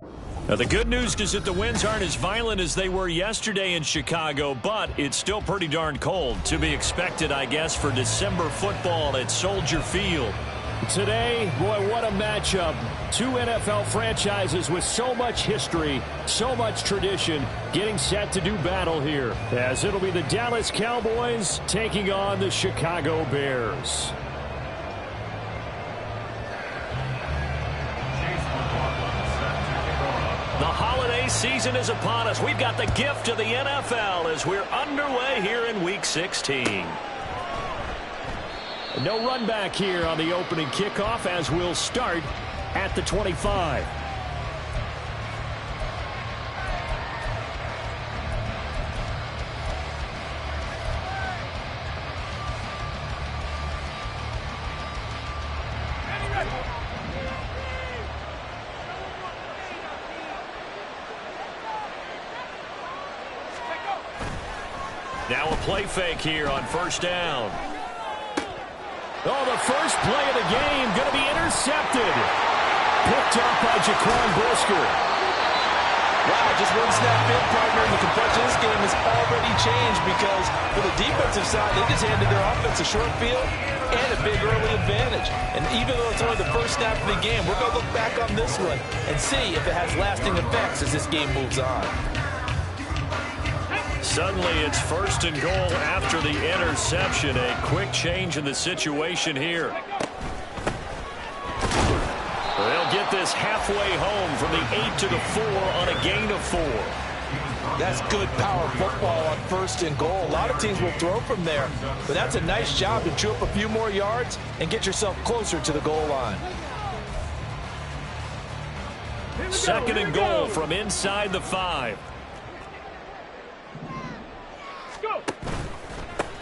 Now, the good news is that the winds aren't as violent as they were yesterday in Chicago, but it's still pretty darn cold. To be expected, I guess, for December football at Soldier Field. Today, boy, what a matchup. Two NFL franchises with so much history, so much tradition, getting set to do battle here, as it'll be the Dallas Cowboys taking on the Chicago Bears. The holiday season is upon us. We've got the gift of the NFL as we're underway here in Week 16. No run back here on the opening kickoff as we'll start at the 25. Now a play fake here on first down. Oh, the first play of the game going to be intercepted. Picked up by Jaquan Brisker. Wow, just one snap in, partner, and the complexion of this game has already changed because for the defensive side, they just handed their offense a short field and a big early advantage. And even though it's only the first snap of the game, we're going to look back on this one and see if it has lasting effects as this game moves on. Suddenly it's first and goal after the interception. A quick change in the situation here. They'll get this halfway home from the 8 to the 4 on a gain of 4. That's good power football on first and goal. A lot of teams will throw from there, but that's a nice job to chew up a few more yards and get yourself closer to the goal line. Second and goal from inside the 5.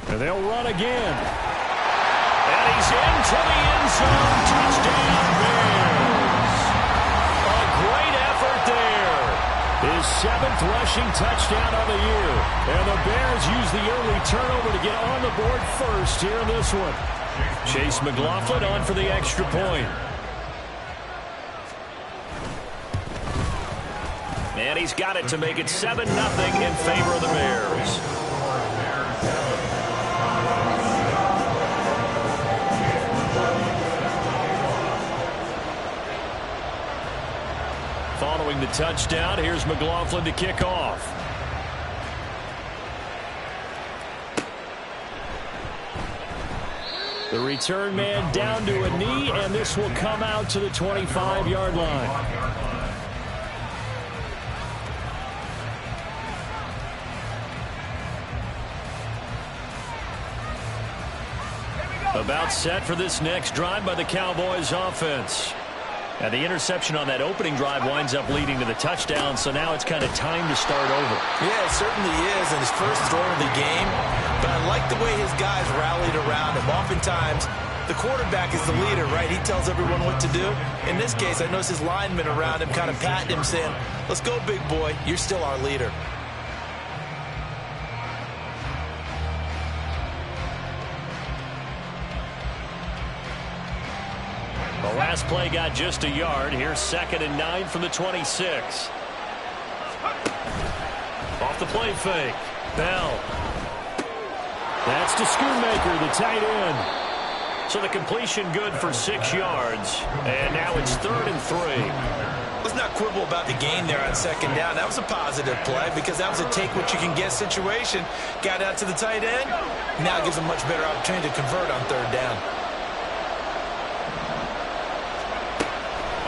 And they'll run again. And he's into the end zone. Touchdown, Bears. A great effort there. His 7th rushing touchdown of the year. And the Bears use the early turnover to get on the board first here in this one. Chase McLaughlin on for the extra point. And he's got it to make it 7-0 in favor of the Bears. Following the touchdown, here's McLaughlin to kick off. The return man down to a knee, and this will come out to the 25-yard line. About set for this next drive by the Cowboys offense. And the interception on that opening drive winds up leading to the touchdown, so now it's kind of time to start over. Yeah, it certainly is, and his first throw of the game. But I like the way his guys rallied around him. Oftentimes, the quarterback is the leader, right? He tells everyone what to do. In this case, I noticed his linemen around him kind of patting him, saying, "Let's go, big boy. You're still our leader." The last play got just a yard. Here's 2nd and 9 from the 26. Off the play fake. Bell. That's to Schoonmaker, the tight end. So the completion good for 6 yards. And now it's 3rd and 3. Let's not quibble about the gain there on 2nd down. That was a positive play because that was a take-what-you-can-get situation. Got out to the tight end. Now it gives a much better opportunity to convert on 3rd down.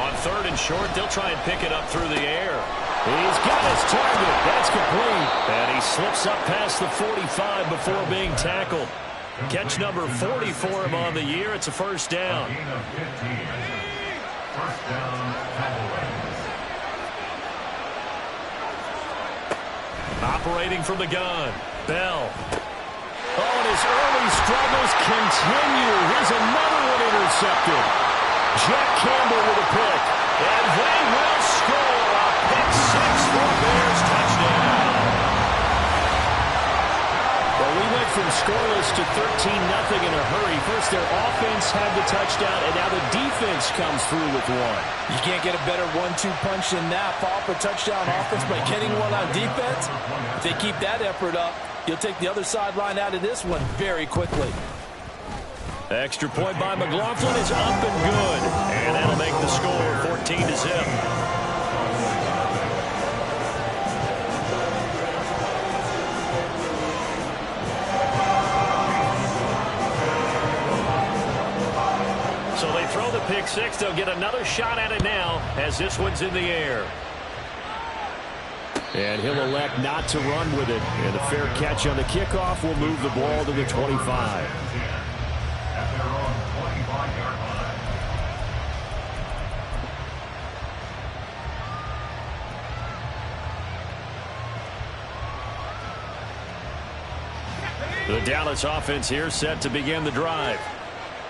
On 3rd and short, they'll try and pick it up through the air. He's got his target. That's complete. And he slips up past the 45 before being tackled. Catch number 40 for him on the year. It's a first down. Operating from the gun. Bell. Oh, and his early struggles continue. Here's another one intercepted. Jack Campbell with a pick. And they will score a pick 6 for Bears touchdown. Well, we went from scoreless to 13-0 in a hurry. First, their offense had the touchdown, and now the defense comes through with one. You can't get a better 1-2 punch than that. Follow up a touchdown offense by getting one on defense. If they keep that effort up, you'll take the other sideline out of this one very quickly. Extra point by McLaughlin is up and good. And that'll make the score 14-0. So they throw the pick six. They'll get another shot at it now as this one's in the air. And he'll elect not to run with it. And a fair catch on the kickoff will move the ball to the 25. The Dallas offense here set to begin the drive.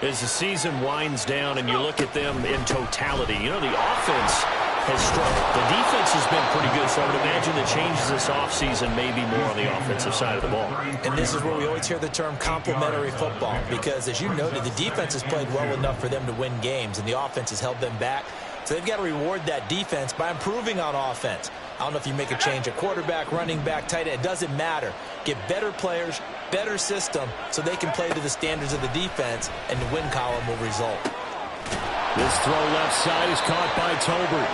As the season winds down and you look at them in totality, you know, the offense has struggled. The defense has been pretty good, so I would imagine the changes this offseason may be more on the offensive side of the ball. And this is where we always hear the term complementary football, because as you noted, the defense has played well enough for them to win games, and the offense has held them back. So they've got to reward that defense by improving on offense. I don't know if you make a change at quarterback, running back, tight end. It doesn't matter. Get better players, better system, so they can play to the standards of the defense, and the win column will result. This throw left side is caught by Tolbert.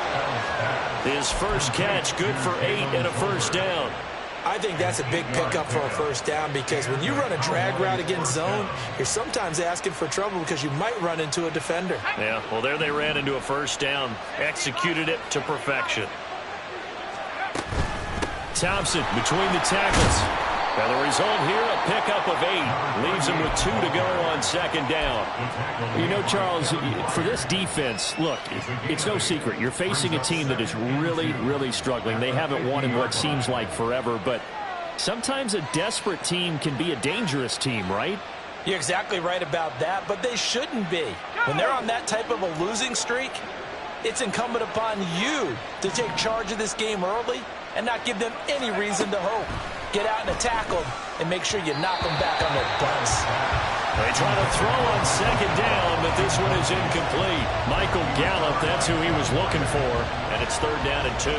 His first catch, good for 8 and a first down. I think that's a big pickup for a first down, because when you run a drag route against zone, you're sometimes asking for trouble because you might run into a defender. Yeah, well, there they ran into a first down, executed it to perfection. Thompson between the tackles. And the result here, a pickup of 8. Leaves him with 2 to go on second down. You know, Charles, for this defense, look, it's no secret. You're facing a team that is really, really struggling. They haven't won in what seems like forever, but sometimes a desperate team can be a dangerous team, right? You're exactly right about that, but they shouldn't be. When they're on that type of a losing streak, it's incumbent upon you to take charge of this game early and not give them any reason to hope. Get out and attack them and make sure you knock them back on their butts. They try to throw on second down, but this one is incomplete. Michael Gallup, that's who he was looking for, and it's 3rd down and 2.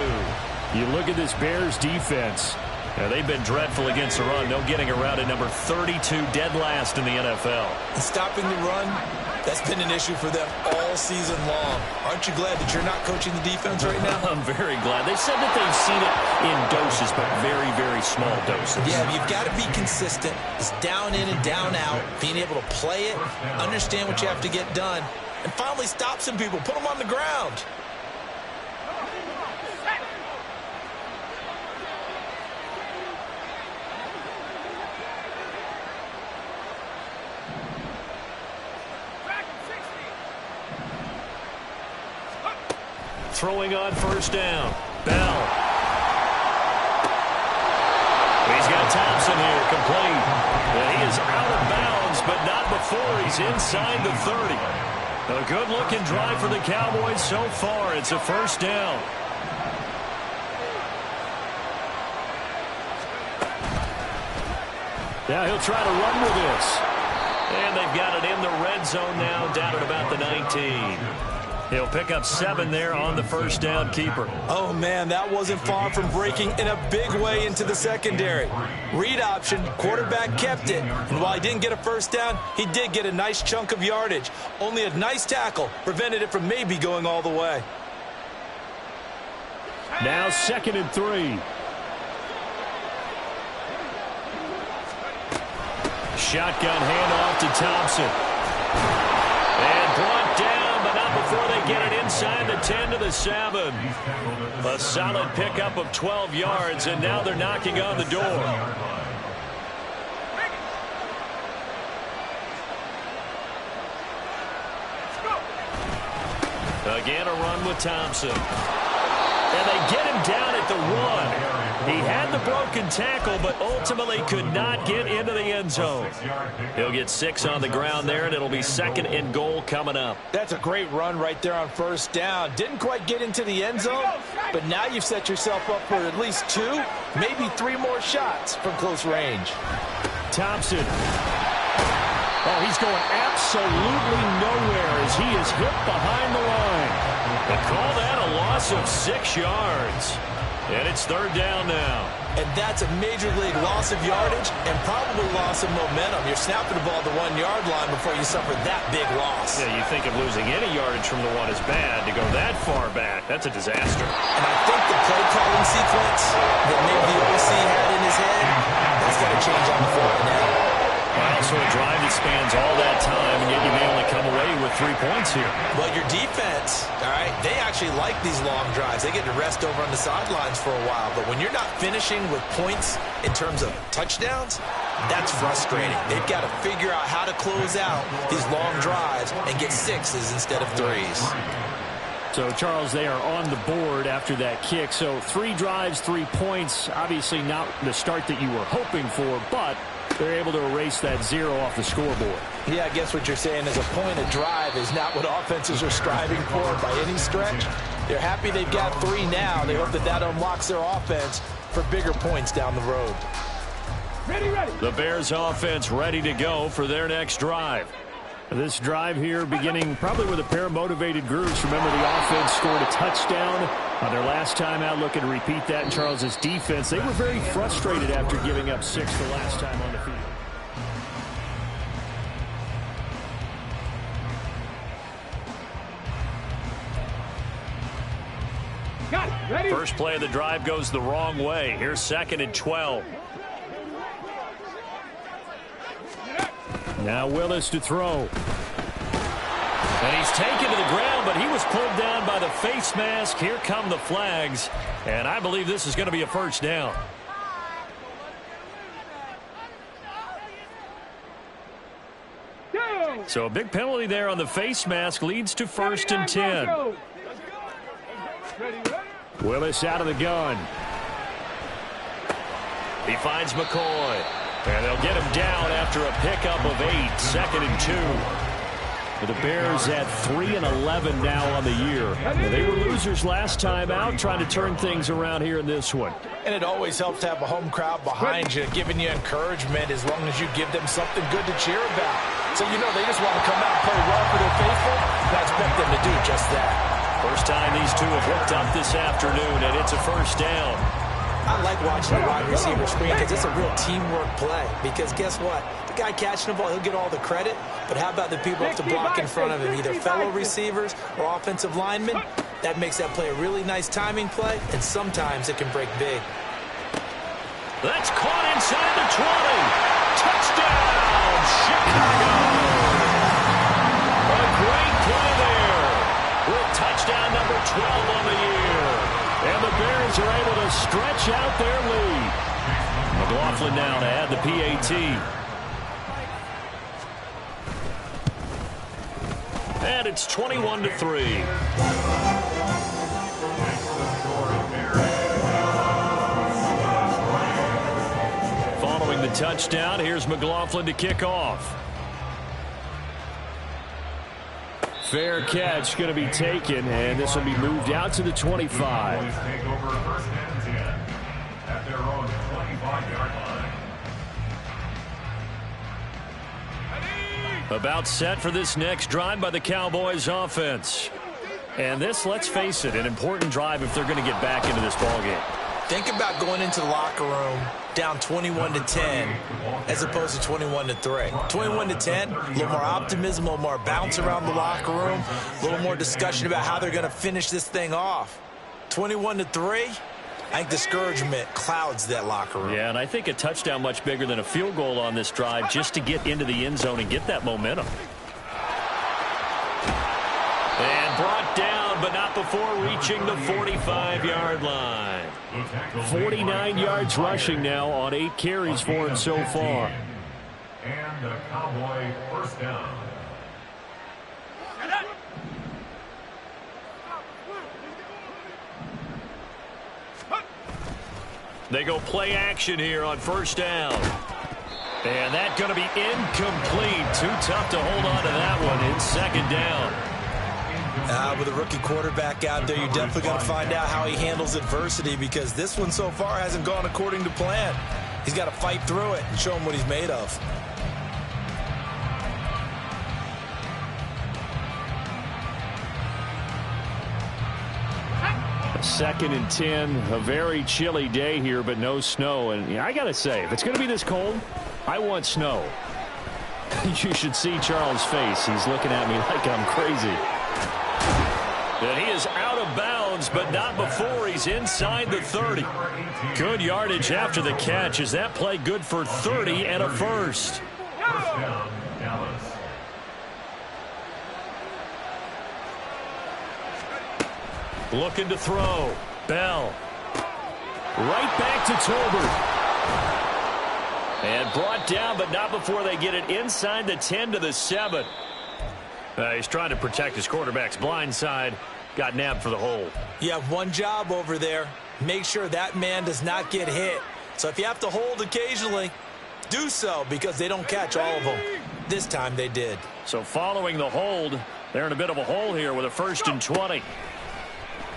You look at this Bears defense. Now, they've been dreadful against the run. No getting around at number 32, dead last in the NFL. And stopping the run, that's been an issue for them all season long. Aren't you glad that you're not coaching the defense right now? I'm very glad. They said that they've seen it in doses, but very, very small doses. Yeah, you've got to be consistent. It's down in and down out, being able to play it, understand what you have to get done, and finally stop some people, put them on the ground. Throwing on first down. Bell. He's got Thompson here, complete. And he is out of bounds, but not before he's inside the 30. A good-looking drive for the Cowboys so far. It's a first down. Now he'll try to run with this. And they've got it in the red zone now, down at about the 19. He'll pick up 7 there on the first down keeper. Oh, man, that wasn't far from breaking in a big way into the secondary. Read option, quarterback kept it. And while he didn't get a first down, he did get a nice chunk of yardage. Only a nice tackle prevented it from maybe going all the way. Now 2nd and 3. Shotgun handoff to Thompson. And brought down, but not before they get it inside the 10 to the 7. A solid pickup of 12 yards, and now they're knocking on the door. Again, a run with Thompson. And they get him down at the 1. He had the broken tackle, but ultimately could not get into the end zone. He'll get 6 on the ground there, and it'll be 2nd and goal coming up. That's a great run right there on first down. Didn't quite get into the end zone, but now you've set yourself up for at least 2, maybe 3 more shots from close range. Thompson. Oh, he's going absolutely nowhere as he is hit behind the line. They call that a loss of 6 yards. And it's third down now. And that's a major league loss of yardage and probably loss of momentum. You're snapping the ball to the 1-yard line before you suffer that big loss. Yeah, you think of losing any yardage from the one is bad. To go that far back, that's a disaster. And I think the play calling sequence that maybe the OC had in his head, that's got to change on the fly now. Also a drive that spans all that time, and yet you may only come away with 3 points here. Well, your defense, all right, they actually like these long drives. They get to rest over on the sidelines for a while. But when you're not finishing with points in terms of touchdowns, that's frustrating. They've got to figure out how to close out these long drives and get 6s instead of 3s. So, Charles, they are on the board after that kick. So 3 drives, 3 points. Obviously not the start that you were hoping for, but they're able to erase that 0 off the scoreboard. Yeah, I guess what you're saying is a point of drive is not what offenses are striving for by any stretch. They're happy they've got 3 now. They hope that that unlocks their offense for bigger points down the road. Ready. The Bears offense ready to go for their next drive. This drive here beginning probably with a pair of motivated groups. Remember, the offense scored a touchdown on their last time out, looking to repeat that in Charles's defense. They were very frustrated after giving up 6 the last time on the field. Got it. Ready? First play of the drive goes the wrong way. Here's 2nd and 12. Now Willis to throw. And he's taken to the ground, but he was pulled down by the face mask. Here come the flags. And I believe this is going to be a first down. So a big penalty there on the face mask leads to 1st and 10. Willis out of the gun. He finds McCoy. And they'll get him down after a pickup of 8. 2nd and 2. The Bears at 3-11 now on the year. They were losers last time out, trying to turn things around here in this one. And it always helps to have a home crowd behind you, giving you encouragement as long as you give them something good to cheer about. So, you know, they just want to come out and play well for their faithful, and I expect them to do just that. First time these two have hooked up this afternoon, and it's a first down. I like watching the wide receiver screen because it's a real teamwork play. Because guess what? The guy catching the ball, he'll get all the credit. But how about the people up to block in front of him, either fellow receivers or offensive linemen? That makes that play a really nice timing play, and sometimes it can break big. That's caught inside the 20. Touchdown, Chicago. A great play there with touchdown number 12 on the year. And the Bears are able to stretch out their lead. McLaughlin now to add the PAT. And it's 21-3. Following the touchdown, here's McLaughlin to kick off. Fair catch going to be taken, and this will be moved out to the 25. About set for this next drive by the Cowboys offense. And this, let's face it, an important drive if they're going to get back into this ballgame. Think about going into the locker room down 21-10 as opposed to 21-3. 21-10, a little more optimism, a little more bounce around the locker room, a little more discussion about how they're going to finish this thing off. 21-3, I think discouragement clouds that locker room. Yeah, and I think a touchdown much bigger than a field goal on this drive just to get into the end zone and get that momentum. And brought down, but not before reaching the 45-yard line. 49 yards rushing now on 8 carries for him so far. And the Cowboy first down. They go play action here on first down. And that's going to be incomplete. Too tough to hold on to that one in second down. With a rookie quarterback out there, you're definitely going to find out how he handles adversity because this one so far hasn't gone according to plan. He's got to fight through it and show him what he's made of. Second and 10, a very chilly day here, but no snow. And I got to say, if it's going to be this cold, I want snow. You should see Charles' face. He's looking at me like I'm crazy. And he is out of bounds, but not before he's inside the 30. Good yardage after the catch. Is that play good for 30 and a first? First down, Dallas. Looking to throw. Bell. Right back to Tolbert. And brought down, but not before they get it inside the 10 to the 7. He's trying to protect his quarterback's blind side. Got nabbed for the hold. You have one job over there. Make sure that man does not get hit. So if you have to hold occasionally, do so, because they don't catch all of them. This time they did. So following the hold, they're in a bit of a hole here with a 1st and 20.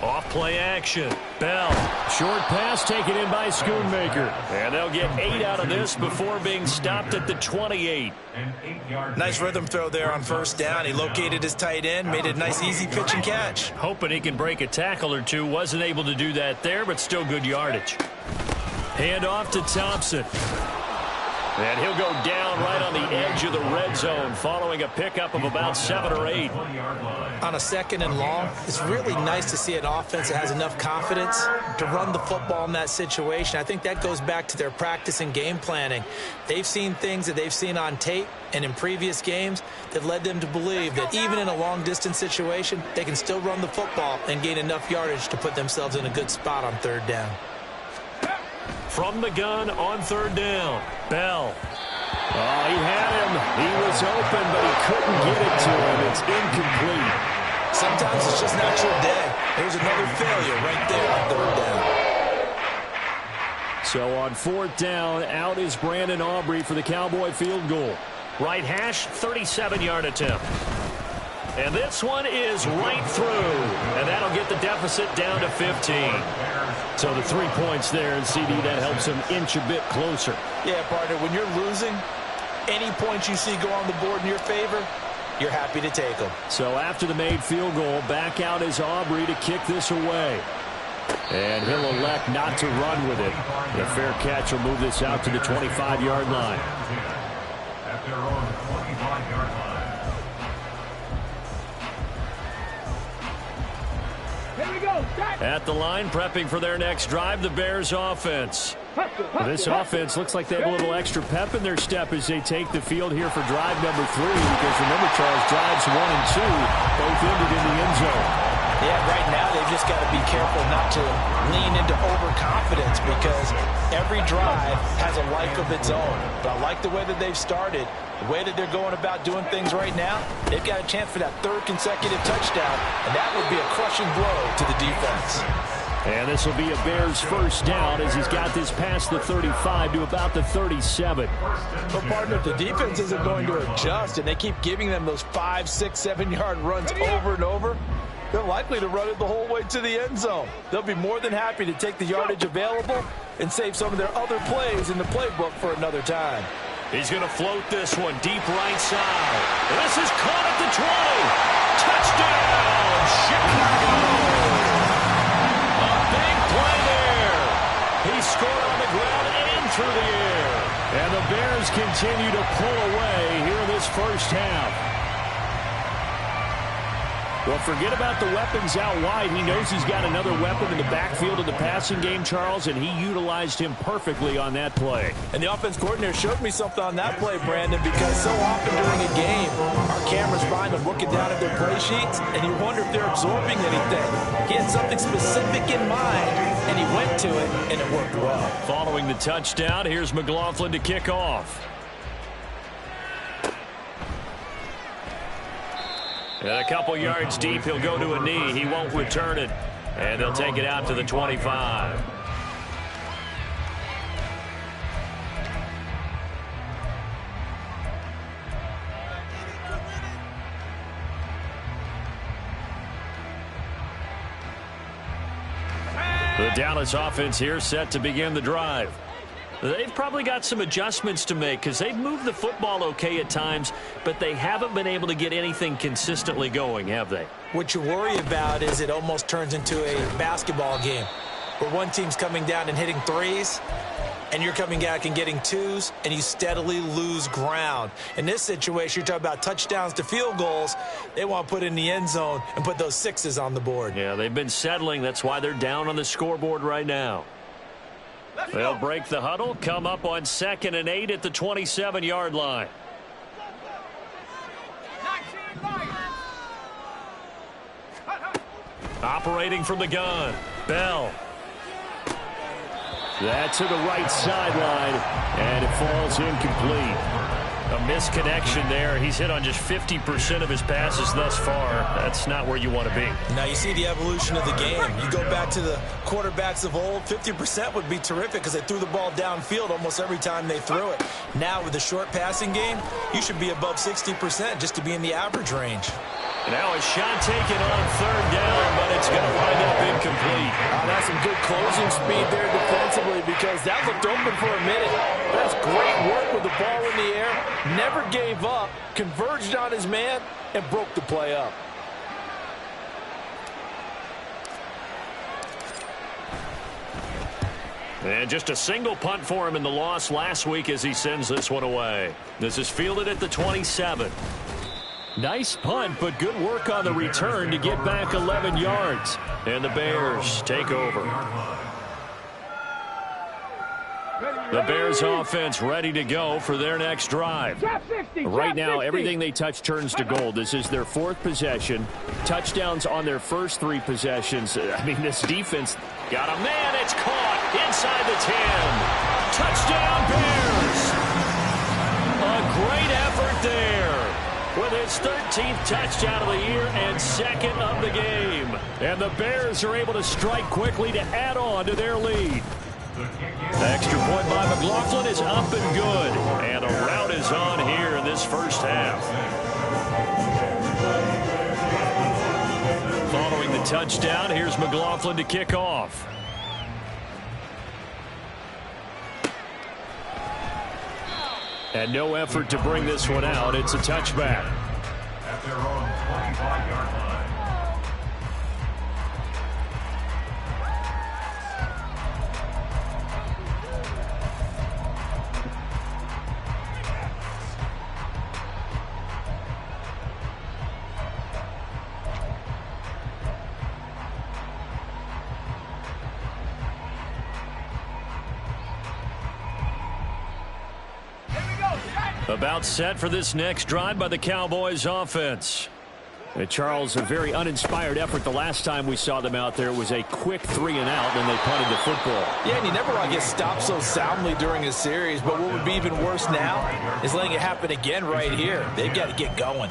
Off play action. Bell. Short pass taken in by Schoonmaker. And they'll get 8 out of this before being stopped at the 28. An 8-yard Nice rhythm throw there on first down. He located his tight end, made it a nice easy pitch and catch. Hoping he can break a tackle or two. Wasn't able to do that there, but still good yardage. Hand off to Thompson. And he'll go down right on the edge of the red zone following a pickup of about 7 or 8. On a 2nd and long, it's really nice to see an offense that has enough confidence to run the football in that situation. I think that goes back to their practice and game planning. They've seen things that they've seen on tape and in previous games that led them to believe that even in a long-distance situation, they can still run the football and gain enough yardage to put themselves in a good spot on 3rd down. From the gun on 3rd down. Bell. Oh, he had him. He was open, but he couldn't get it to him. It's incomplete. Sometimes it's just not your day. There's another failure right there on 3rd down. So on 4th down, out is Brandon Aubrey for the Cowboy field goal. Right hash, 37-yard attempt. And this one is right through. And that'll get the deficit down to 15. So the 3 points there, and CD, that helps him inch a bit closer. Yeah, partner, when you're losing, any points you see go on the board in your favor, you're happy to take them. So after the made field goal, back out is Aubrey to kick this away. And he'll elect not to run with it. The fair catch will move this out to the 25-yard line. At their own 25-yard line. At the line, prepping for their next drive, the Bears offense. This offense looks like they have a little extra pep in their step as they take the field here for drive number 3. Because remember, Charles, drives 1 and 2 both ended in the end zone. Yeah, right now they've just got to be careful not to lean into overconfidence because every drive has a life of its own. But I like the way that they've started, the way that they're going about doing things right now. They've got a chance for that 3rd consecutive touchdown, and that would be a crushing blow to the defense. And this will be a Bears 1st down as he's got this past the 35 to about the 37. But, partner, if the defense isn't going to adjust and they keep giving them those 5, 6, 7-yard runs over and over, they're likely to run it the whole way to the end zone. They'll be more than happy to take the yardage available and save some of their other plays in the playbook for another time. He's going to float this one deep right side. This is caught at the 20. Touchdown, Chicago! A big play there. He scored on the ground and through the air. And the Bears continue to pull away here in this 1st half. Well, forget about the weapons out wide. He knows he's got another weapon in the backfield of the passing game, Charles, and he utilized him perfectly on that play. And the offense coordinator showed me something on that play, Brandon, because so often during a game, our cameras find them looking down at their play sheets, and you wonder if they're absorbing anything. He had something specific in mind, and he went to it, and it worked well. Following the touchdown, here's McLaughlin to kick off. And a couple yards deep, he'll go to a knee. He won't return it. And they'll take it out to the 25. The Dallas offense here set to begin the drive. They've probably got some adjustments to make because they've moved the football okay at times, but they haven't been able to get anything consistently going, have they? What you worry about is it almost turns into a basketball game where one team's coming down and hitting threes, and you're coming back and getting twos, and you steadily lose ground. In this situation, you're talking about touchdowns to field goals. They want to put in the end zone and put those sixes on the board. Yeah, they've been settling. That's why they're down on the scoreboard right now. They'll break the huddle, come up on 2nd and 8 at the 27-yard line. Operating from the gun, Bell. That's to the right sideline, and it falls incomplete. A misconnection there. He's hit on just 50% of his passes thus far. That's not where you want to be. Now you see the evolution of the game. You go back to the quarterbacks of old, 50% would be terrific because they threw the ball downfield almost every time they threw it. Now with the short passing game, you should be above 60% just to be in the average range. Now a shot taken on 3rd down, but it's going to wind up incomplete. That's some good closing speed there defensively because that looked open for a minute. That's great work with the ball in the air. Never gave up, converged on his man, and broke the play up. And just a single punt for him in the loss last week as he sends this one away. This is fielded at the 27. Nice punt, but good work on the return to get back 11 yards. And the Bears take over. The Bears offense ready to go for their next drive. Right now, everything they touch turns to gold. This is their 4th possession. Touchdowns on their first 3 possessions. I mean, this defense got a man. It's caught inside the 10. Touchdown, Bears. A great effort there with his 13th touchdown of the year and 2nd of the game. And the Bears are able to strike quickly to add on to their lead. The extra point by McLaughlin is up and good. And a rout is on here in this first half. Following the touchdown, here's McLaughlin to kick off. And no effort to bring this one out. It's a touchback. At their own 25-yard line. About set for this next drive by the Cowboys offense. And Charles, a very uninspired effort. The last time we saw them out there was a quick 3 and out, and they punted the football. Yeah, and you never want to get stopped so soundly during a series, but what would be even worse now is letting it happen again right here. They've got to get going.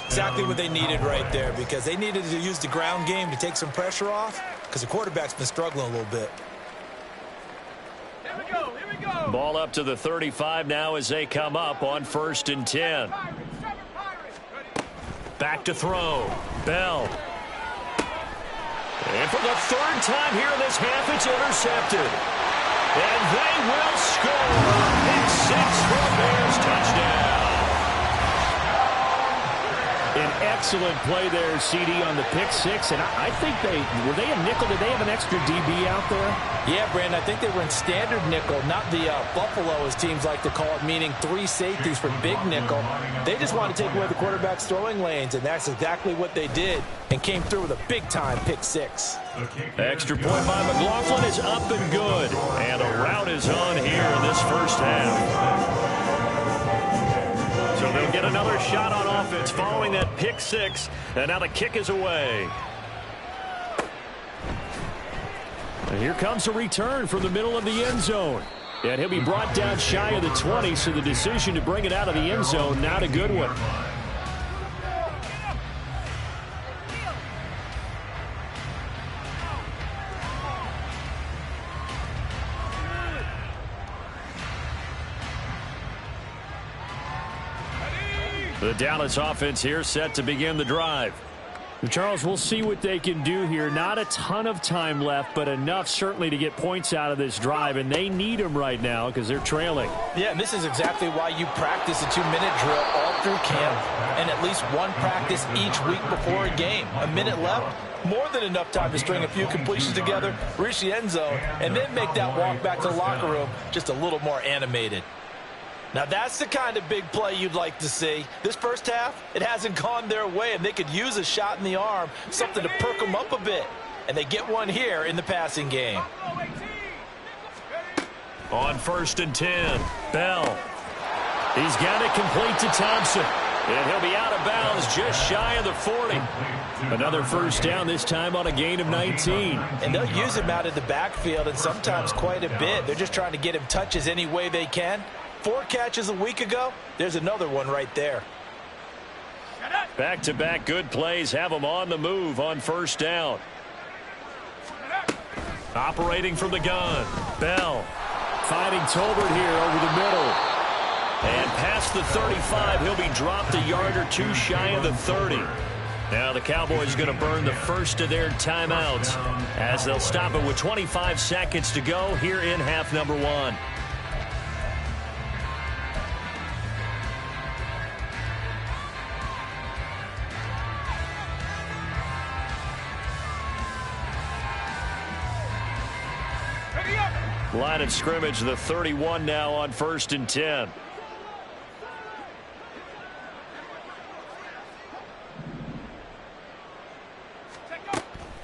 Exactly what they needed right there because they needed to use the ground game to take some pressure off because the quarterback's been struggling a little bit. Ball up to the 35 now as they come up on 1st and 10. Back to throw. Bell. And for the 3rd time here in this half, it's intercepted. And they will score. Pick 6 for the Bears. Touchdown. An excellent play there, CD, on the pick 6. And I think were they a nickel? Did they have an extra DB out there? Yeah, Brandon, I think they were in standard nickel, not the Buffalo, as teams like to call it, meaning 3 safeties for big nickel. They just want to take away the quarterback's throwing lanes, and that's exactly what they did and came through with a big-time pick 6. Extra point by McLaughlin is up and good. And a rout is on here in this first half. So they'll get another shot on offense following that pick 6. And now the kick is away. And here comes a return from the middle of the end zone. And he'll be brought down shy of the 20, so the decision to bring it out of the end zone, not a good one. The Dallas offense here set to begin the drive. Charles, we'll see what they can do here. Not a ton of time left, but enough certainly to get points out of this drive, and they need them right now because they're trailing. Yeah, and this is exactly why you practice a 2-minute drill all through camp and at least one practice each week before a game. A minute left, more than enough time to string a few completions together, reach the end zone, and then make that walk back to the locker room just a little more animated. Now, that's the kind of big play you'd like to see. This first half, it hasn't gone their way, and they could use a shot in the arm, something to perk them up a bit. And they get one here in the passing game. On 1st and 10, Bell. He's got it complete to Thompson. And he'll be out of bounds just shy of the 40. Another first down, this time on a gain of 19. And they'll use him out of the backfield, and sometimes quite a bit. They're just trying to get him touches any way they can. 4 catches a week ago, there's another one right there. Back-to-back good plays have them on the move on first down. Operating from the gun, Bell. Finding Tolbert here over the middle. And past the 35, he'll be dropped a yard or two shy of the 30. Now the Cowboys are going to burn the first of their timeouts as they'll stop it with 25 seconds to go here in half number 1. Line of scrimmage, the 31 now on 1st and 10.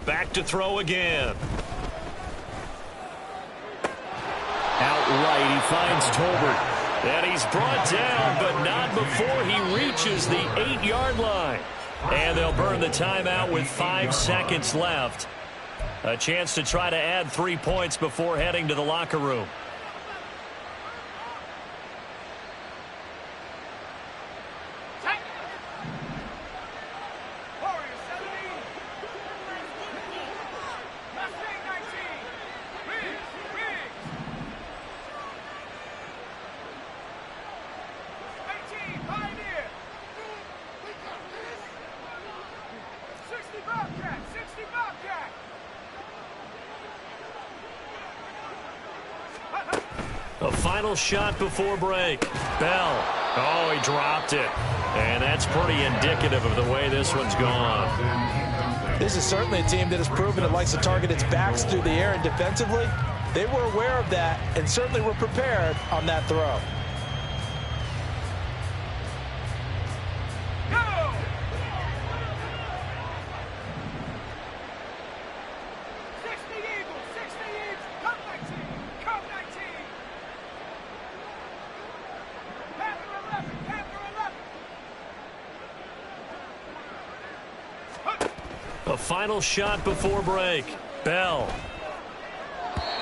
Back to throw again. Outright, he finds Tolbert. And he's brought down, but not before he reaches the 8-yard line. And they'll burn the timeout with 5 seconds left. A chance to try to add 3 points before heading to the locker room. A final shot before break. Bell. Oh, he dropped it. And that's pretty indicative of the way this one's gone. This is certainly a team that has proven it likes to target its backs through the air, and defensively, they were aware of that and certainly were prepared on that throw. A final shot before break. Bell.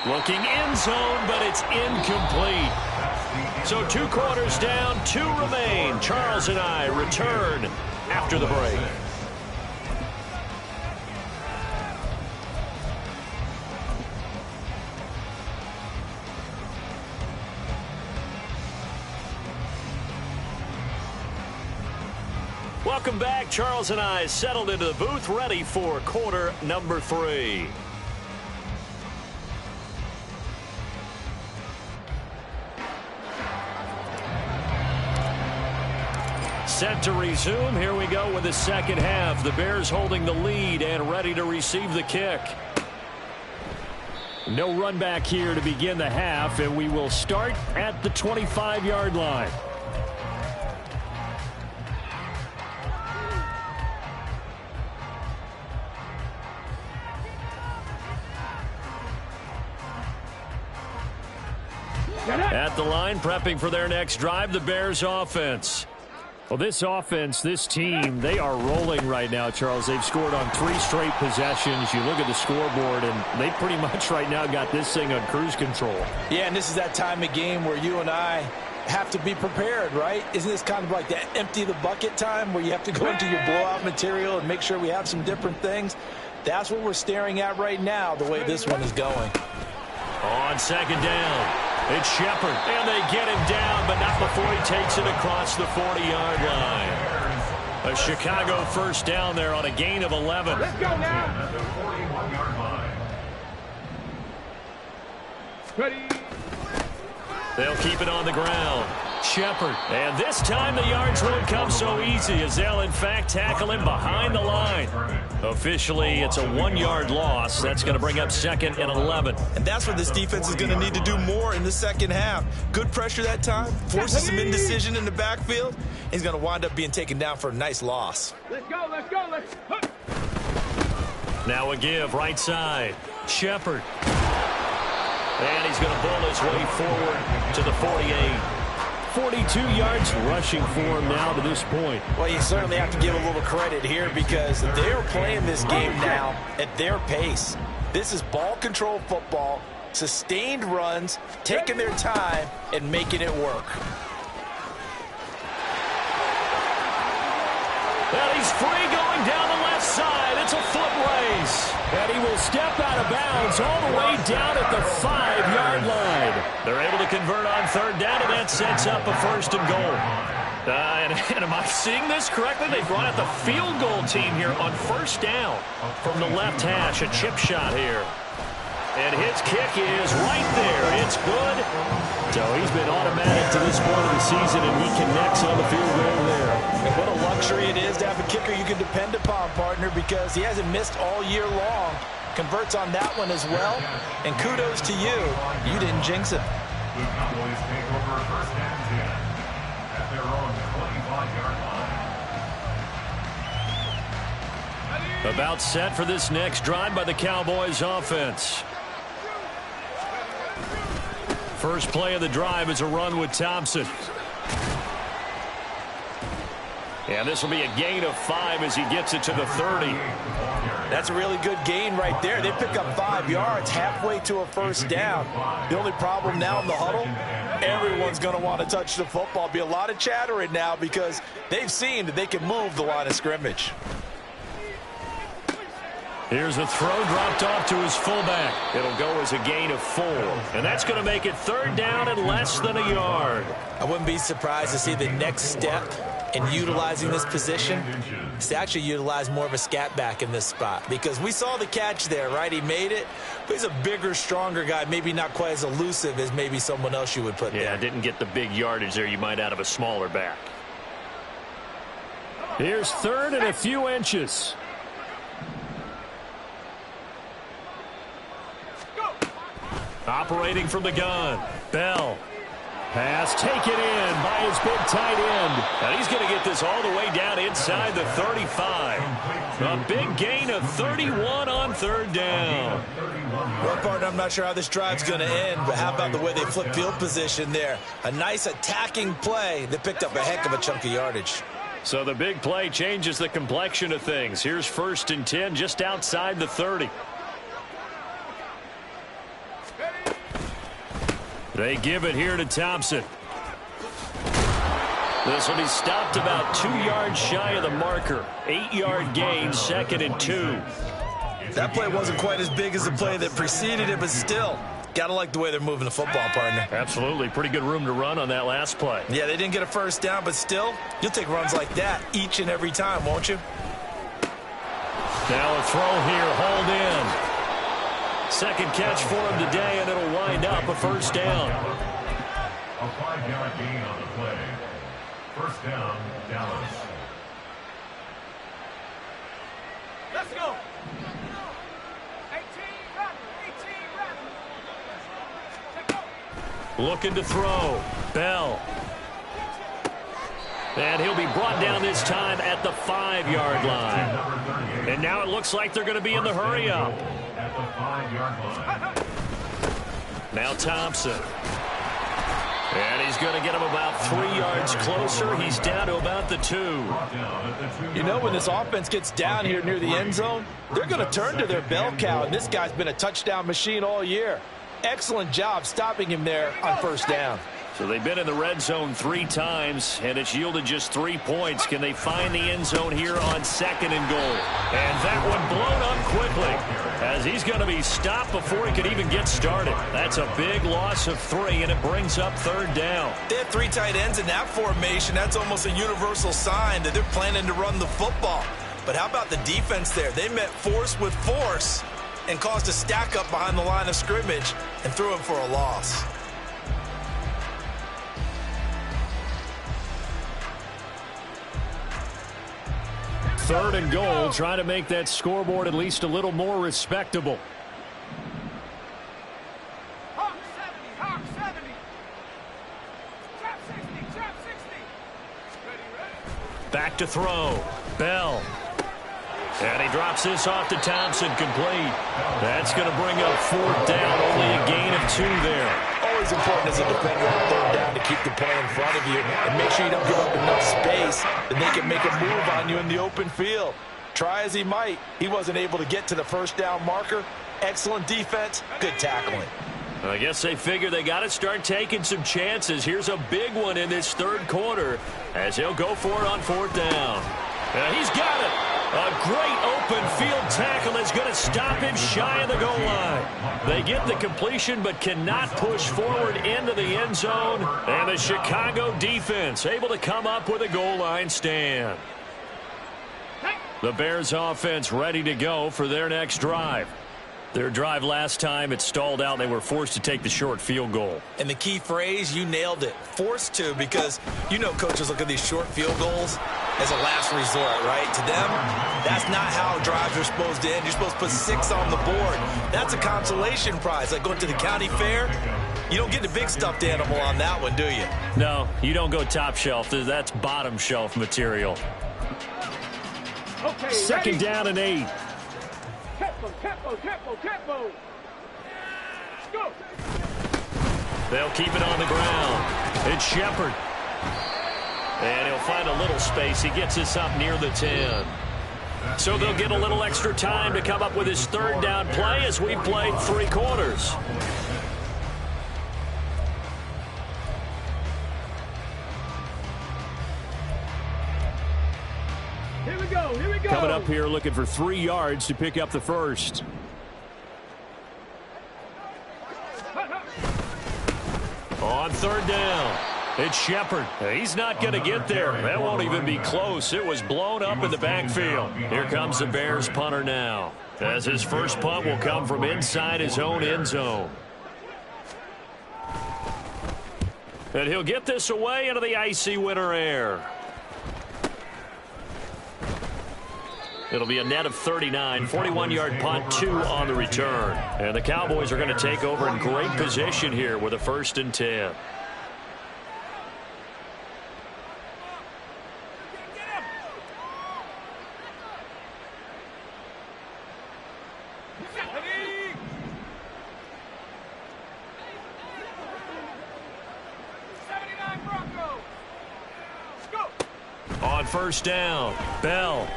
Looking end zone, but it's incomplete. So 2 quarters down, 2 remain. Charles and I return after the break. Welcome back. Charles and I settled into the booth, ready for quarter number 3. Set to resume. Here we go with the second half. The Bears holding the lead and ready to receive the kick. No run back here to begin the half, and we will start at the 25-yard line. At the line, prepping for their next drive, the Bears offense. Well, this offense, this team, they are rolling right now, Charles. They've scored on 3 straight possessions. You look at the scoreboard, and they pretty much right now got this thing on cruise control. Yeah, and this is that time of game where you and I have to be prepared, right? Isn't this kind of like that empty the bucket time where you have to go into your blowout material and make sure we have some different things? That's what we're staring at right now, the way this one is going. On second down. It's Shepard, and they get him down, but not before he takes it across the 40-yard line. A Chicago first down there on a gain of 11. Let's go now. At the 41-yard line. Ready. They'll keep it on the ground. Shepard. And this time the yards won't come so easy as they'll, in fact, tackle him behind the line. Officially, it's a 1-yard loss. That's going to bring up 2nd and 11. And that's where this defense is going to need to do more in the second half. Good pressure that time. Forces some indecision in the backfield. He's going to wind up being taken down for a nice loss. Let's go, let's go, let's go. Now a give right side. Shepard. And he's going to bull his way forward to the 48. 42 yards rushing for him now to this point. Well, you certainly have to give a little credit here because they're playing this game now at their pace. This is ball control football, sustained runs, taking their time and making it work. And he's free going down the left side. It's a foot race. And he will step out of bounds all the way down at the 5-yard line. They're able to convert on 3rd down, and that sets up a 1st and goal. And am I seeing this correctly? They brought out the field goal team here on 1st down from the left hash. A chip shot here. And his kick is right there. It's good. So he's been automatic to this point of the season, and he connects on the field goal there. And what a luxury it is to have a kicker you can depend upon, partner, because he hasn't missed all year long. Converts on that one as well. And kudos to you. You didn't jinx it. The Cowboys take over 1st and 10 at their own 25-yard line. About set for this next drive by the Cowboys offense. First play of the drive is a run with Thompson. And this will be a gain of 5 as he gets it to the 30. That's a really good gain right there. They pick up 5 yards halfway to a 1st down. The only problem now in the huddle, everyone's going to want to touch the football. Be a lot of chattering now because they've seen that they can move the line of scrimmage. Here's a throw dropped off to his fullback. It'll go as a gain of 4. And that's going to make it 3rd down and less than a yard. I wouldn't be surprised to see the next step in utilizing this position is to actually utilize more of a scat back in this spot. Because we saw the catch there, right? He made it. But he's a bigger, stronger guy. Maybe not quite as elusive as maybe someone else you would put there. Yeah, didn't get the big yardage there you might out of a smaller back. Here's 3rd and a few inches. Operating from the gun, Bell. Pass taken in by his big tight end. And he's going to get this all the way down inside the 35. A big gain of 31 on 3rd down. Well, partner, I'm not sure how this drive's going to end, but how about the way they flip field position there? A nice attacking play that picked up a heck of a chunk of yardage. So the big play changes the complexion of things. Here's 1st and 10 just outside the 30. They give it here to Thompson. This will be stopped about 2 yards shy of the marker. 8-yard gain, 2nd and 2. That play wasn't quite as big as the play that preceded it, but still, gotta like the way they're moving the football, partner. Absolutely. Pretty good room to run on that last play. Yeah, they didn't get a 1st down, but still, you'll take runs like that each and every time, won't you? Now a throw here, hauled in. 2nd catch for him today, and it'll wind up a 1st down. A 5-yard gain on the play. 1st down, Dallas. Let's go. 18, Looking to throw. Bell. And he'll be brought down this time at the 5-yard line. And now it looks like they're going to be in the hurry-up. At the 5-yard line. Now Thompson. And he's going to get him about 3 yards closer. He's down to about the 2. You know, when this offense gets down here near the end zone, they're going to turn to their bell cow, and this guy's been a touchdown machine all year. Excellent job stopping him there on 1st down. So they've been in the red zone 3 times, and it's yielded just 3 points. Can they find the end zone here on 2nd and goal? And that one blown up quickly, as he's going to be stopped before he could even get started. That's a big loss of 3, and it brings up 3rd down. They have 3 tight ends in that formation. That's almost a universal sign that they're planning to run the football. But how about the defense there? They met force with force and caused a stack up behind the line of scrimmage and threw him for a loss. Third and goal, trying to make that scoreboard at least a little more respectable. Hawk 70, Hawk 70. Trap 60, trap 60. Ready, ready. Back to throw. Bell. And he drops this off to Thompson, complete. That's going to bring up 4th down, only a gain of 2 there. Always important as a defender on 3rd down to keep the play in front of you and make sure you don't give up enough space that they can make a move on you in the open field. Try as he might, he wasn't able to get to the 1st down marker. Excellent defense, good tackling. I guess they figure they got to start taking some chances. Here's a big one in this 3rd quarter as he'll go for it on 4th down. He's got it. A great open field tackle is going to stop him shy of the goal line. They get the completion but cannot push forward into the end zone. And the Chicago defense able to come up with a goal line stand. The Bears offense ready to go for their next drive. Their drive last time, it stalled out. They were forced to take the short field goal. And the key phrase, you nailed it, forced to, because you know coaches look at these short field goals as a last resort, right? To them, that's not how drives are supposed to end. You're supposed to put 6 on the board. That's a consolation prize. Like going to the county fair, you don't get the big stuffed animal on that one, do you? No, you don't go top shelf. That's bottom shelf material. Okay, 2nd down and 8. Tempo. Go. They'll keep it on the ground. It's Shepard. And he'll find a little space. He gets this up near the 10. So they'll get a little extra time to come up with his 3rd down play as we've played 3 quarters. Here we go. Coming up here looking for 3 yards to pick up the 1st. On 3rd down, it's Shepard. He's not going to get there. That won't even be close. It was blown up in the backfield. Here comes the Bears punter now, as his first punt will come from inside his own end zone. And he'll get this away into the icy winter air. It'll be a net of 39, 41-yard punt, 2 on the return. And the Cowboys are going to take over in great position here with a 1st and 10. On 1st down, Bell.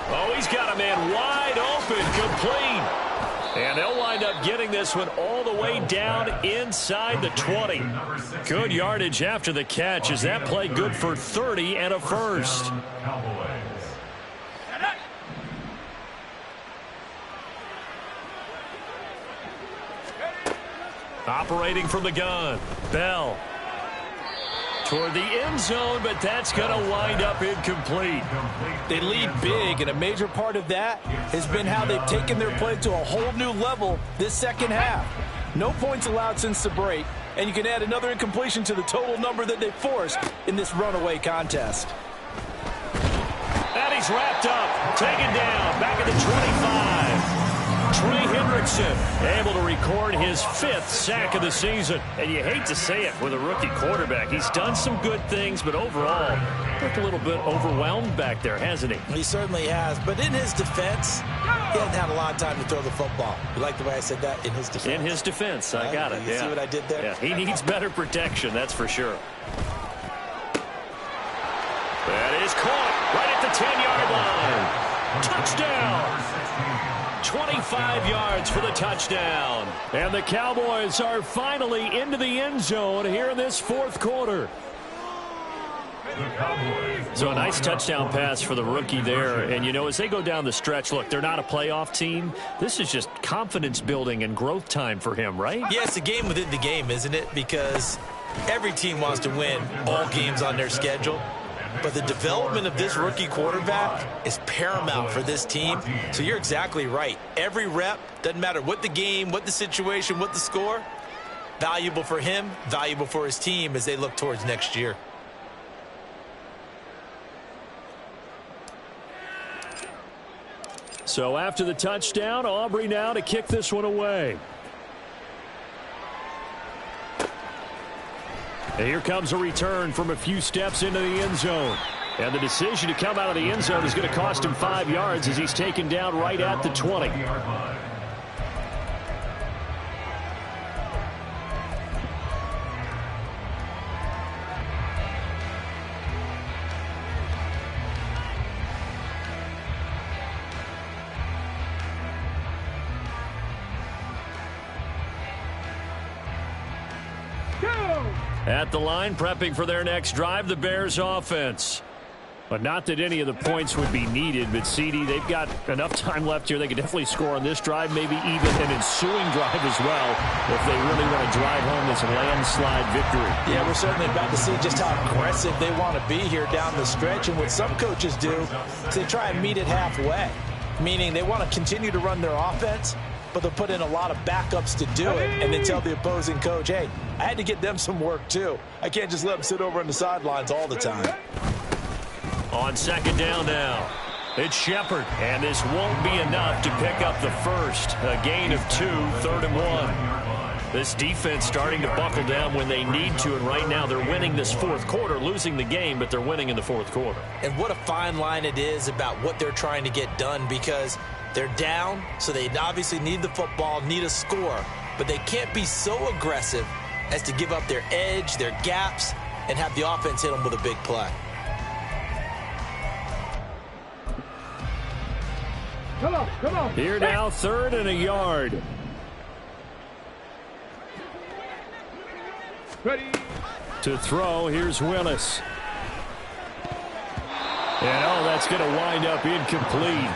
Oh, he's got a man wide open, complete. And they'll wind up getting this one all the way down inside the 20. Good yardage after the catch. Is that play good for 30 and a 1st? Operating from the gun, Bell. Toward the end zone, but that's going to wind up incomplete. They lead big, and a major part of that has been how they've taken their play to a whole new level this 2nd half. No points allowed since the break, and you can add another incompletion to the total number that they forced in this runaway contest. And he's wrapped up, taken down, back at the 25. Trey Hendrickson able to record his 5th sack of the season. And you hate to say it with a rookie quarterback. He's done some good things, but overall, looked a little bit overwhelmed back there, hasn't he? He certainly has. But in his defense, he hasn't had a lot of time to throw the football. You like the way I said that? In his defense. In his defense. I got it. You see what I did there? Yeah, he needs better protection, that's for sure. That is caught right at the 10-yard line. Touchdown. 25 yards for the touchdown. And the Cowboys are finally into the end zone here in this fourth quarter. So a nice touchdown pass for the rookie there. And, you know, as they go down the stretch, look, they're not a playoff team. This is just confidence building and growth time for him, right? Yeah, it's a game within the game, isn't it? Because every team wants to win all games on their schedule. But the development of this rookie quarterback is paramount for this team. So you're exactly right. Every rep, doesn't matter what the game, what the situation, what the score, valuable for him, valuable for his team as they look towards next year. So after the touchdown, Aubrey now to kick this one away. And here comes a return from a few steps into the end zone. And the decision to come out of the end zone is going to cost him 5 yards as he's taken down right at the 20. At the line, prepping for their next drive, the Bears offense. But not that any of the points would be needed, but CD, they've got enough time left here. They could definitely score on this drive, maybe even an ensuing drive as well, if they really want to drive home this landslide victory. Yeah, we're certainly about to see just how aggressive they want to be here down the stretch. And what some coaches do is they try and meet it halfway, meaning they want to continue to run their offense, but they'll put in a lot of backups to do it and then tell the opposing coach, hey, I had to get them some work too. I can't just let them sit over on the sidelines all the time. On second down now, it's Shepard, and this won't be enough to pick up the first. A gain of 2, 3rd and 1. This defense starting to buckle down when they need to, and right now they're winning this fourth quarter, losing the game, but they're winning in the fourth quarter. And what a fine line it is about what they're trying to get done, because they're down, so they obviously need the football, need a score, but they can't be so aggressive as to give up their edge, their gaps, and have the offense hit them with a big play. Come on. Here now, 3rd and a yard. Ready. To throw, here's Willis. And that's going to wind up incomplete.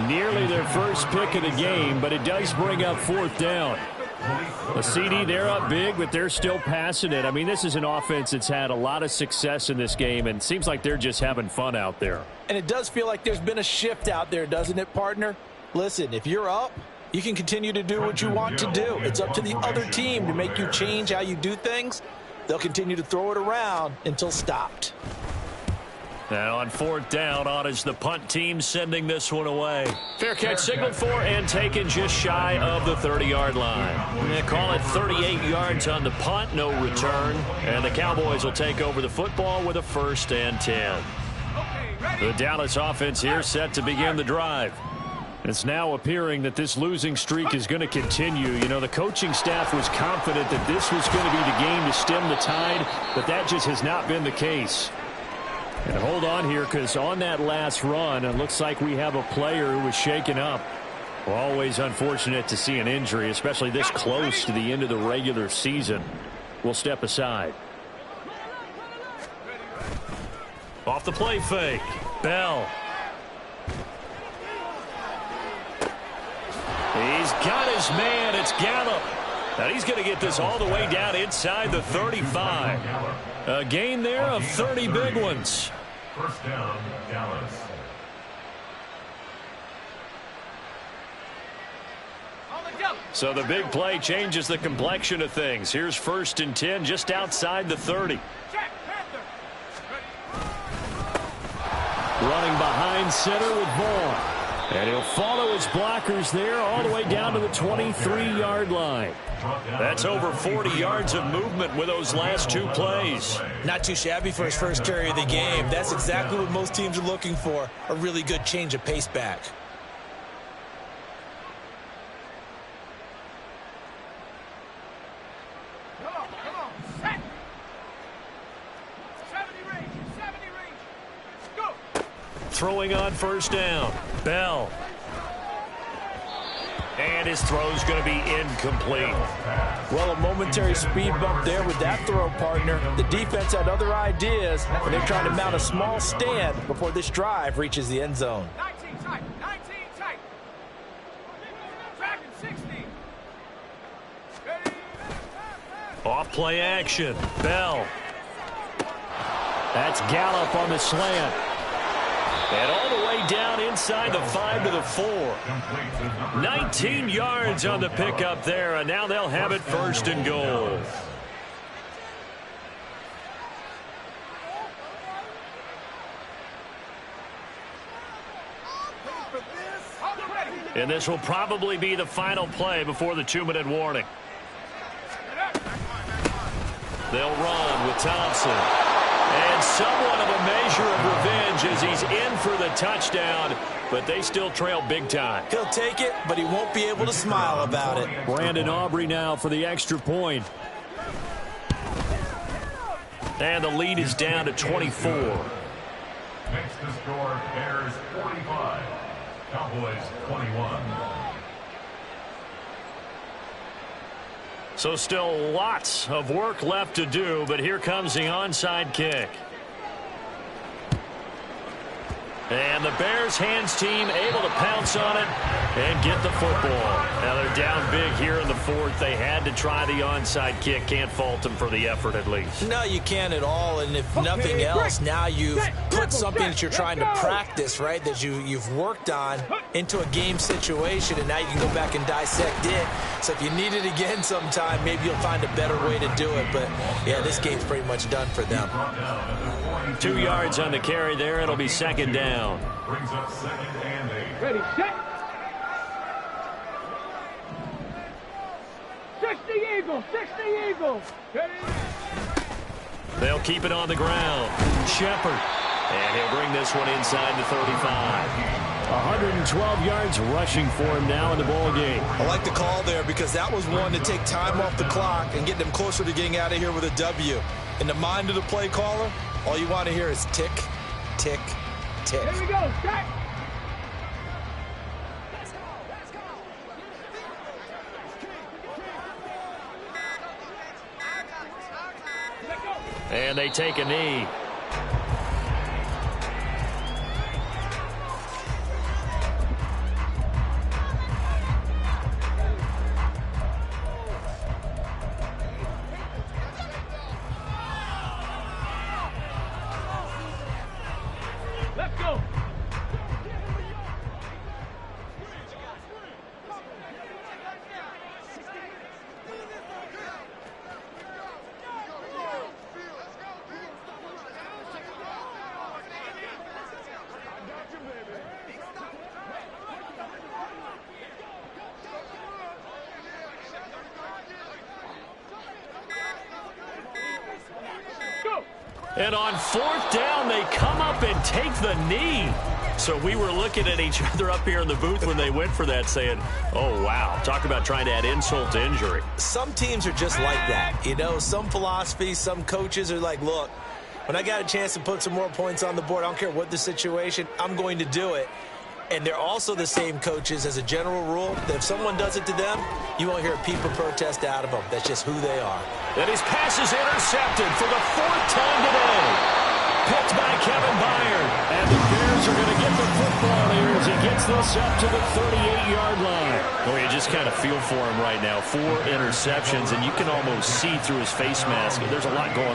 Nearly their first pick of the game, but it does bring up 4th down. The CD, they're up big, but they're still passing it. I mean, this is an offense that's had a lot of success in this game, and it seems like they're just having fun out there. And it does feel like there's been a shift out there, doesn't it, partner? Listen, if you're up, you can continue to do what you want to do. It's up to the other team to make you change how you do things. They'll continue to throw it around until stopped. Now on 4th down, on is the punt team sending this one away. Fair catch signaled for and taken just shy of the 30-yard line. They call it 38 yards on the punt, no return. And the Cowboys will take over the football with a 1st and 10. The Dallas offense here set to begin the drive. It's now appearing that this losing streak is going to continue. You know, the coaching staff was confident that this was going to be the game to stem the tide, but that just has not been the case. And hold on here, because on that last run, it looks like we have a player who was shaken up. Always unfortunate to see an injury, especially this close to the end of the regular season. We'll step aside. Off the play fake, Bell. He's got his man. It's Gallup. Now he's going to get this all the way down inside the 35. A gain there of 30 big ones. 1st down, Dallas. So the big play changes the complexion of things. Here's 1st and 10 just outside the 30. Running behind center with Vaughn. And he'll follow his blockers there all the way down to the 23-yard line. That's over 40 yards of movement with those last 2 plays. Not too shabby for his first carry of the game. That's exactly what most teams are looking for, a really good change of pace back. Come on. Set. 70 range. Go. Throwing on 1st down, Bell. And his throw's going to be incomplete. Well, a momentary speed bump there with that throw, partner. The defense had other ideas, and they're trying to mount a small stand before this drive reaches the end zone. 19 tight. 19 tight. Dragon 60. Ready? Off play action. Bell. That's Gallup on the slant. And all the way down inside the 5 to the 4. 19 yards on the pickup there, and now they'll have it 1st and goal. And this will probably be the final play before the 2-minute warning. They'll run with Thompson. And somewhat of a measure of revenge as he's in for the touchdown, but they still trail big time. He'll take it, but he won't be able to smile about it. Brandon Aubrey now for the extra point. And the lead is down to 24. Makes the score Bears 45, Cowboys 21. So still lots of work left to do, but here comes the onside kick. And the Bears hands team able to pounce on it and get the football. Now they're down big here in the 4th. They had to try the onside kick. Can't fault them for the effort at least. No, you can't at all. And if nothing else, now you've put something that you're trying to practice, right, that you've worked on into a game situation, and now you can go back and dissect it. So if you need it again sometime, maybe you'll find a better way to do it. But, yeah, this game's pretty much done for them. 2 yards on the carry there. It'll be 2nd down. Brings up 2nd and 8. Ready, set. 60 Eagles, 60 Eagles. Ready? They'll keep it on the ground. Shepard. And he'll bring this one inside the 35. 112 yards rushing for him now in the ball game. I like the call there because that was one to take time off the clock and get them closer to getting out of here with a W. In the mind of the play caller, all you want to hear is tick, tick, tick. Here we go, set. And they take a knee. Let's go. And on 4th down, they come up and take the knee. So we were looking at each other up here in the booth when they went for that saying, oh, wow, talk about trying to add insult to injury. Some teams are just like that. You know, some philosophies, some coaches are like, look, when I got a chance to put some more points on the board, I don't care what the situation, I'm going to do it. And they're also the same coaches as a general rule that if someone does it to them, you won't hear a peep of protest out of them. That's just who they are. And his pass is intercepted for the 4th time today. Picked by Kevin Byard. And the Bears are going to get the football here as he gets this up to the 38-yard line. Well, you just kind of feel for him right now. 4 interceptions, and you can almost see through his face mask. There's a lot going on.